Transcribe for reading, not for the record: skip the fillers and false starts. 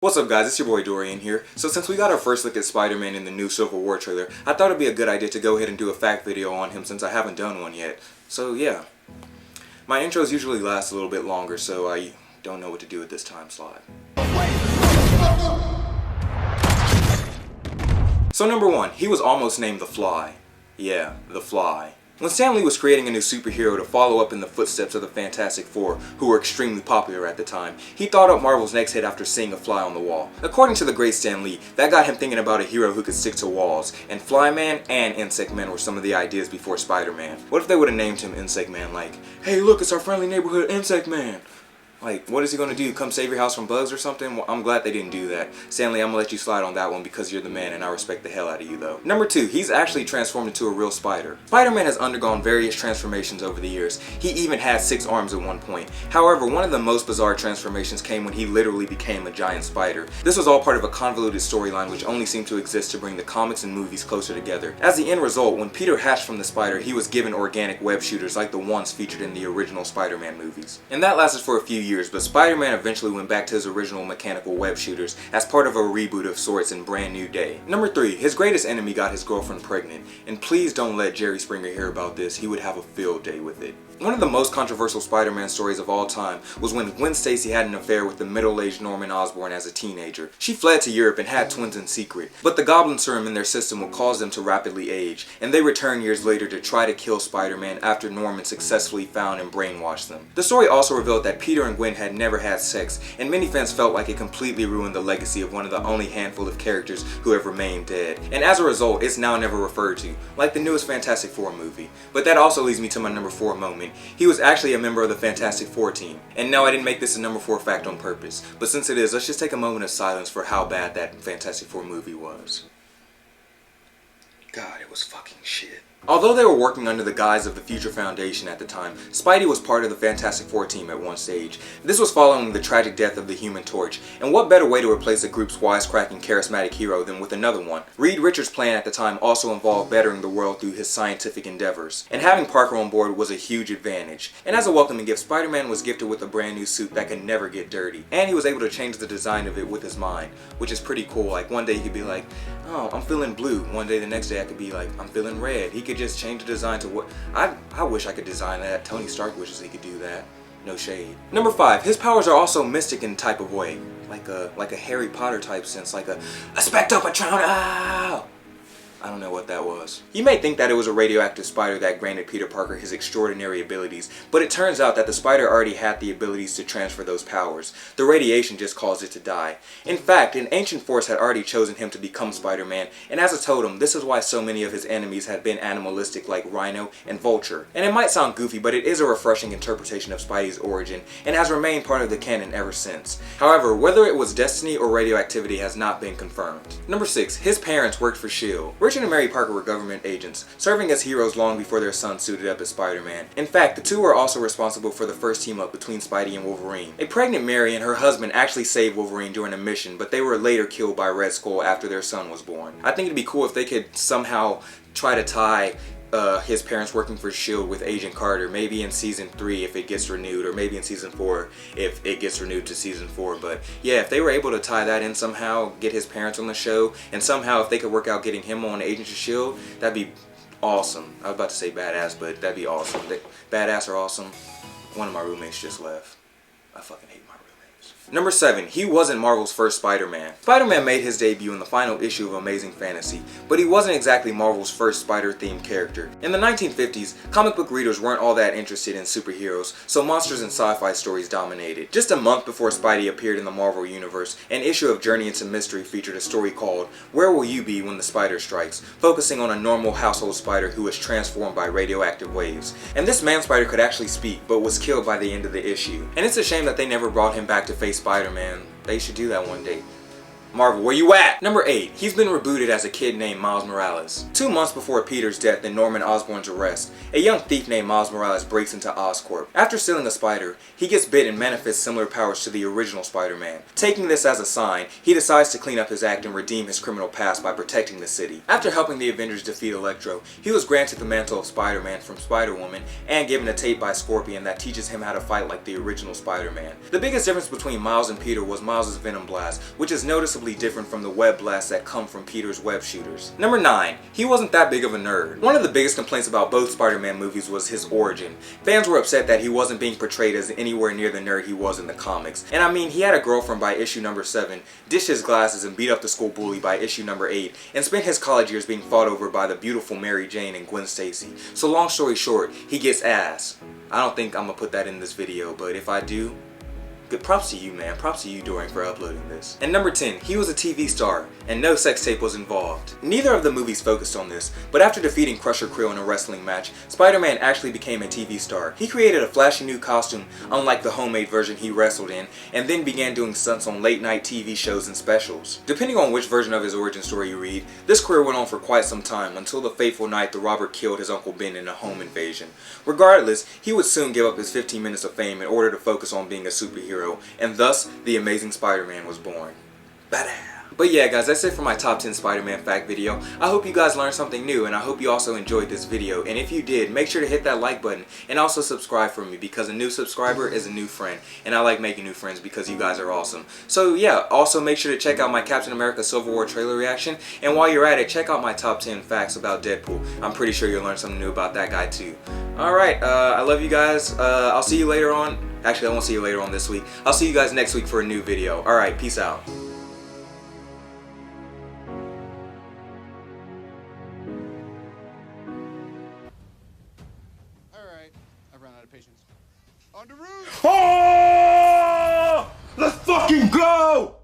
What's up guys, it's your boy Dorian here. So since we got our first look at Spider-Man in the new Civil War trailer, I thought it'd be a good idea to go ahead and do a fact video on him since I haven't done one yet. So yeah. My intros usually last a little bit longer, so I don't know what to do at this time slot. So number 1, he was almost named The Fly. Yeah, The Fly. When Stan Lee was creating a new superhero to follow up in the footsteps of the Fantastic Four, who were extremely popular at the time, he thought up Marvel's next hit after seeing a fly on the wall. According to the great Stan Lee, that got him thinking about a hero who could stick to walls, and Flyman and Insect Man were some of the ideas before Spider-Man. What if they would have named him Insect Man, like, hey look, it's our friendly neighborhood Insect Man? Like, what is he gonna do? Come save your house from bugs or something? Well, I'm glad they didn't do that. Stanley, I'm gonna let you slide on that one because you're the man and I respect the hell out of you though. Number 2, he's actually transformed into a real spider. Spider-Man has undergone various transformations over the years. He even had 6 arms at one point. However, one of the most bizarre transformations came when he literally became a giant spider. This was all part of a convoluted storyline which only seemed to exist to bring the comics and movies closer together. As the end result, when Peter hatched from the spider, he was given organic web shooters like the ones featured in the original Spider-Man movies. And that lasted for a few years, but Spider-Man eventually went back to his original mechanical web shooters as part of a reboot of sorts in Brand New Day. Number 3, his greatest enemy got his girlfriend pregnant, and please don't let Jerry Springer hear about this, he would have a field day with it. One of the most controversial Spider-Man stories of all time was when Gwen Stacy had an affair with the middle-aged Norman Osborn as a teenager. She fled to Europe and had twins in secret, but the goblin serum in their system would cause them to rapidly age, and they returned years later to try to kill Spider-Man after Norman successfully found and brainwashed them. The story also revealed that Peter and Gwen had never had sex, and many fans felt like it completely ruined the legacy of one of the only handful of characters who have remained dead. And as a result, it's now never referred to, like the newest Fantastic Four movie. But that also leads me to my number 4 moment. He was actually a member of the Fantastic Four team. And no, I didn't make this a number 4 fact on purpose, but since it is, let's just take a moment of silence for how bad that Fantastic Four movie was. God, it was fucking shit. Although they were working under the guise of the Future Foundation at the time, Spidey was part of the Fantastic Four team at one stage. This was following the tragic death of the Human Torch, and what better way to replace the group's wisecracking charismatic hero than with another one? Reed Richards' plan at the time also involved bettering the world through his scientific endeavors, and having Parker on board was a huge advantage. And as a welcoming gift, Spider-Man was gifted with a brand new suit that could never get dirty, and he was able to change the design of it with his mind, which is pretty cool. Like one day he could be like, oh, I'm feeling blue. One day the next day I could be like, I'm feeling red. He could just change the design to what I wish I could design that. Tony Stark wishes he could do that. No shade. Number 5, his powers are also mystic in type of way, like a Harry Potter type sense, like a Expecto Patronum. I don't know what that was. You may think that it was a radioactive spider that granted Peter Parker his extraordinary abilities, but it turns out that the spider already had the abilities to transfer those powers. The radiation just caused it to die. In fact, an ancient force had already chosen him to become Spider-Man, and as a totem, this is why so many of his enemies had been animalistic like Rhino and Vulture. And it might sound goofy, but it is a refreshing interpretation of Spidey's origin, and has remained part of the canon ever since. However, whether it was destiny or radioactivity has not been confirmed. Number 6, his parents worked for S.H.I.E.L.D. Richard and Mary Parker were government agents, serving as heroes long before their son suited up as Spider-Man. In fact, the two were also responsible for the first team-up between Spidey and Wolverine. A pregnant Mary and her husband actually saved Wolverine during a mission, but they were later killed by Red Skull after their son was born. I think it'd be cool if they could somehow try to tie his parents working for S.H.I.E.L.D. with Agent Carter, maybe in season 3 if it gets renewed, or maybe in season 4 if it gets renewed to season 4. But yeah, if they were able to tie that in somehow, get his parents on the show, and somehow if they could work out getting him on Agents of S.H.I.E.L.D., that'd be awesome. I was about to say badass, but that'd be awesome. Badass or awesome. One of my roommates just left. I fucking hate my roommates. Number 7, he wasn't Marvel's first Spider-Man. Spider-Man made his debut in the final issue of Amazing Fantasy, but he wasn't exactly Marvel's first spider-themed character. In the 1950s, comic book readers weren't all that interested in superheroes, so monsters and sci-fi stories dominated. Just a month before Spidey appeared in the Marvel Universe, an issue of Journey into Mystery featured a story called Where Will You Be When the Spider Strikes, focusing on a normal household spider who was transformed by radioactive waves. And this man spider could actually speak, but was killed by the end of the issue. And it's a shame that they never brought him back to face Spider-Man. They should do that one day. Marvel, where you at? Number 8. He's been rebooted as a kid named Miles Morales. 2 months before Peter's death and Norman Osborn's arrest, a young thief named Miles Morales breaks into Oscorp. After stealing a spider, he gets bit and manifests similar powers to the original Spider-Man. Taking this as a sign, he decides to clean up his act and redeem his criminal past by protecting the city. After helping the Avengers defeat Electro, he was granted the mantle of Spider-Man from Spider-Woman and given a tape by Scorpion that teaches him how to fight like the original Spider-Man. The biggest difference between Miles and Peter was Miles' Venom Blast, which is noticeably different from the web blasts that come from Peter's web shooters. Number 9. He wasn't that big of a nerd. One of the biggest complaints about both Spider-Man movies was his origin. Fans were upset that he wasn't being portrayed as anywhere near the nerd he was in the comics. And I mean, he had a girlfriend by issue number 7, dished his glasses and beat up the school bully by issue number 8, and spent his college years being fought over by the beautiful Mary Jane and Gwen Stacy. So long story short, he gets ass. I don't think I'm gonna put that in this video, but if I do, good props to you, man. Props to you, Dorian, for uploading this. And number 10, he was a TV star, and no sex tape was involved. Neither of the movies focused on this, but after defeating Crusher Creel in a wrestling match, Spider-Man actually became a TV star. He created a flashy new costume, unlike the homemade version he wrestled in, and then began doing stunts on late-night TV shows and specials. Depending on which version of his origin story you read, this career went on for quite some time, until the fateful night the robber killed his Uncle Ben in a home invasion. Regardless, he would soon give up his 15 minutes of fame in order to focus on being a superhero, and thus, the Amazing Spider-Man was born. Badass. But yeah guys, that's it for my top 10 Spider-Man fact video. I hope you guys learned something new, and I hope you also enjoyed this video. And if you did, make sure to hit that like button and also subscribe for me, because a new subscriber is a new friend, and I like making new friends because you guys are awesome. So yeah, also make sure to check out my Captain America Civil War trailer reaction, and while you're at it, check out my top 10 facts about Deadpool. I'm pretty sure you'll learn something new about that guy too. Alright, I love you guys. I'll see you later on. Actually, I won't see you later on this week. I'll see you guys next week for a new video. Alright, peace out. Alright, I've run out of patience. On the roof! Oh! Let's fucking go!